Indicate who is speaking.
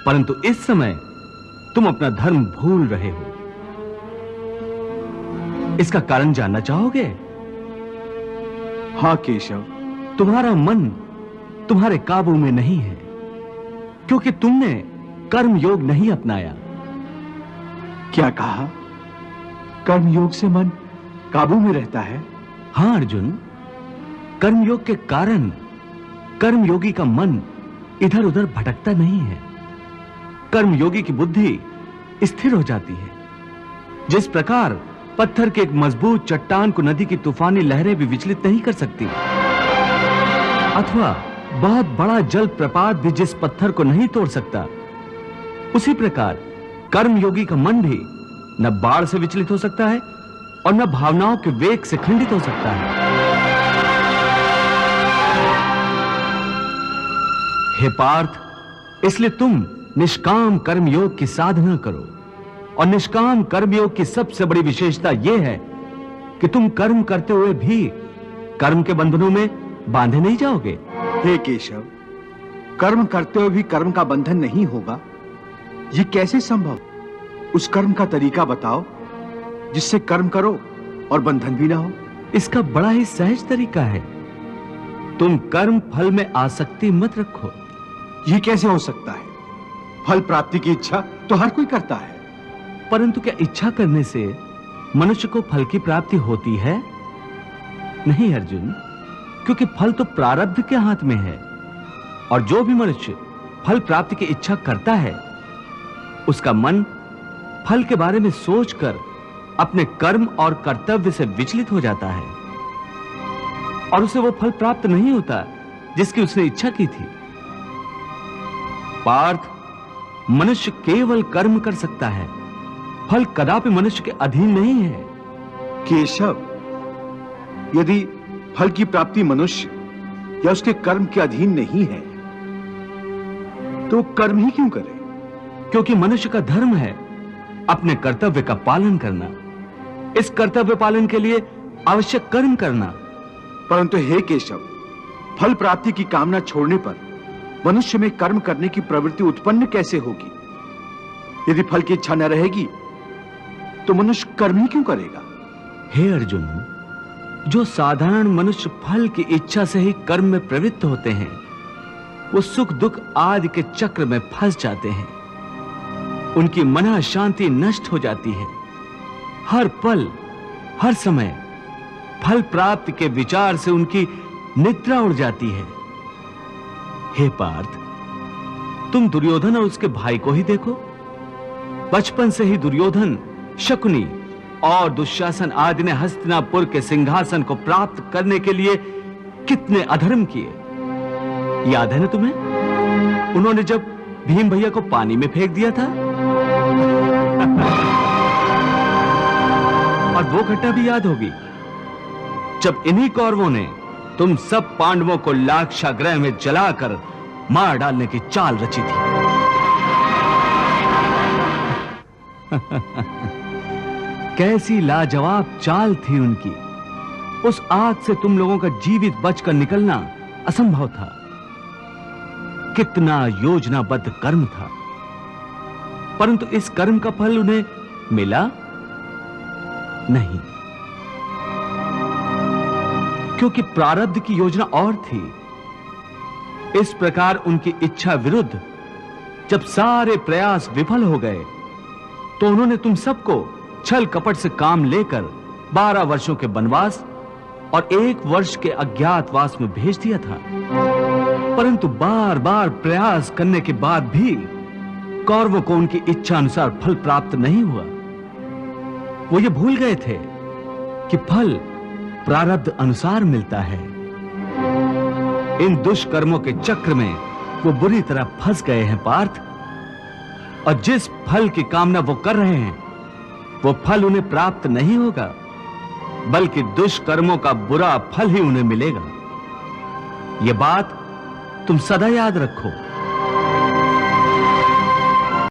Speaker 1: परंतु इस समय तुम अपना धर्म भूल रहे हो। इसका कारण जानना चाहोगे?
Speaker 2: हाँ केशव।
Speaker 1: तुम्हारा मन तुम्हारे काबू में नहीं है, क्योंकि तुमने कर्म योग नहीं अपनाया।
Speaker 2: क्या कहा? कर्म योग से मन काबू में रहता है?
Speaker 1: हां अर्जुन, कर्मयोग के कारण कर्मयोगी का मन इधर उधर भटकता नहीं है। कर्मयोगी की बुद्धि स्थिर हो जाती है। जिस प्रकार पत्थर के एक मजबूत चट्टान को नदी की तूफानी लहरें भी विचलित नहीं कर सकती, अथवा बहुत बड़ा जल प्रपात भी जिस पत्थर को नहीं तोड़ सकता, उसी प्रकार कर्मयोगी का मन भी न बाढ़ से विचलित हो सकता है और न भावनाओं के वेग से खंडित हो सकता है। हे पार्थ, इसलिए तुम निष्काम कर्मयोग की साधना करो। और निष्काम कर्मयोग की सबसे बड़ी विशेषता यह है कि तुम कर्म करते हुए भी कर्म के बंधनों में बांधे नहीं जाओगे।
Speaker 2: हे केशव, कर्म करते हुए भी कर्म का बंधन नहीं होगा, यह कैसे संभव? उस कर्म का तरीका बताओ जिससे कर्म करो और बंधन भी ना हो।
Speaker 1: इसका बड़ा ही सहज तरीका है। तुम कर्म फल में आसक्ति मत रखो।
Speaker 2: यह कैसे हो सकता है? फल प्राप्ति की इच्छा तो हर कोई करता है।
Speaker 1: परंतु क्या इच्छा करने से मनुष्य को फल की प्राप्ति होती है? नहीं अर्जुन, क्योंकि फल तो प्रारब्ध के हाथ में है। और जो भी मनुष्य फल प्राप्ति की इच्छा करता है, उसका मन फल के बारे में सोचकर अपने कर्म और कर्तव्य से विचलित हो जाता है और उसे वो फल प्राप्त नहीं होता जिसकी उसने इच्छा की थी। पार्थ, मनुष्य केवल कर्म कर सकता है, फल कदापि मनुष्य के अधीन नहीं है।
Speaker 2: केशव, यदि फल की प्राप्ति मनुष्य या उसके कर्म के अधीन नहीं है, तो कर्म ही क्यों करे?
Speaker 1: क्योंकि मनुष्य का धर्म है अपने कर्तव्य का पालन करना। इस कर्तव्य पालन के लिए आवश्यक कर्म करना।
Speaker 2: परंतु हे केशव, फल प्राप्ति की कामना छोड़ने पर मनुष्य में कर्म करने की प्रवृत्ति उत्पन्न कैसे होगी? यदि फल की इच्छा न रहेगी तो मनुष्य कर्म ही क्यों करेगा?
Speaker 1: हे अर्जुन, जो साधारण मनुष्य फल की इच्छा से ही कर्म में प्रवृत्त होते हैं, वो सुख दुख आदि के चक्र में फंस जाते हैं। उनकी मन शांति नष्ट हो जाती है। हर पल हर समय फल प्राप्ति के विचार से उनकी निद्रा उड़ जाती है। हे पार्थ, तुम दुर्योधन और उसके भाई को ही देखो। बचपन से ही दुर्योधन, शकुनी और दुशासन आदि ने हस्तिनापुर के सिंहासन को प्राप्त करने के लिए कितने अधर्म किए, याद है ना तुम्हें? उन्होंने जब भीम भैया को पानी में फेंक दिया था और वो घटना भी याद होगी जब इन्हीं कौरवों ने तुम सब पांडवों को लाक्षागृह में जलाकर मार डालने की चाल रची थी। कैसी लाजवाब चाल थी उनकी। उस आग से तुम लोगों का जीवित बचकर निकलना असंभव था। कितना योजनाबद्ध कर्म था, परंतु इस कर्म का फल उन्हें मिला नहीं, क्योंकि प्रारब्ध की योजना और थी। इस प्रकार उनकी इच्छा विरुद्ध जब सारे प्रयास विफल हो गए, तो उन्होंने तुम सबको छल कपट से काम लेकर 12 वर्षों के वनवास और 1 वर्ष के अज्ञातवास में भेज दिया था। परंतु बार बार प्रयास करने के बाद भी कौरवों को उनकी इच्छा अनुसार फल प्राप्त नहीं हुआ। वो ये भूल गए थे कि फल प्रारब्ध अनुसार मिलता है। इन दुष्कर्मों के चक्र में वो बुरी तरह फंस गए हैं पार्थ। और जिस फल की कामना वो कर रहे हैं, वो फल उन्हें प्राप्त नहीं होगा, बल्कि दुष्कर्मों का बुरा फल ही उन्हें मिलेगा। यह बात तुम सदा याद रखो।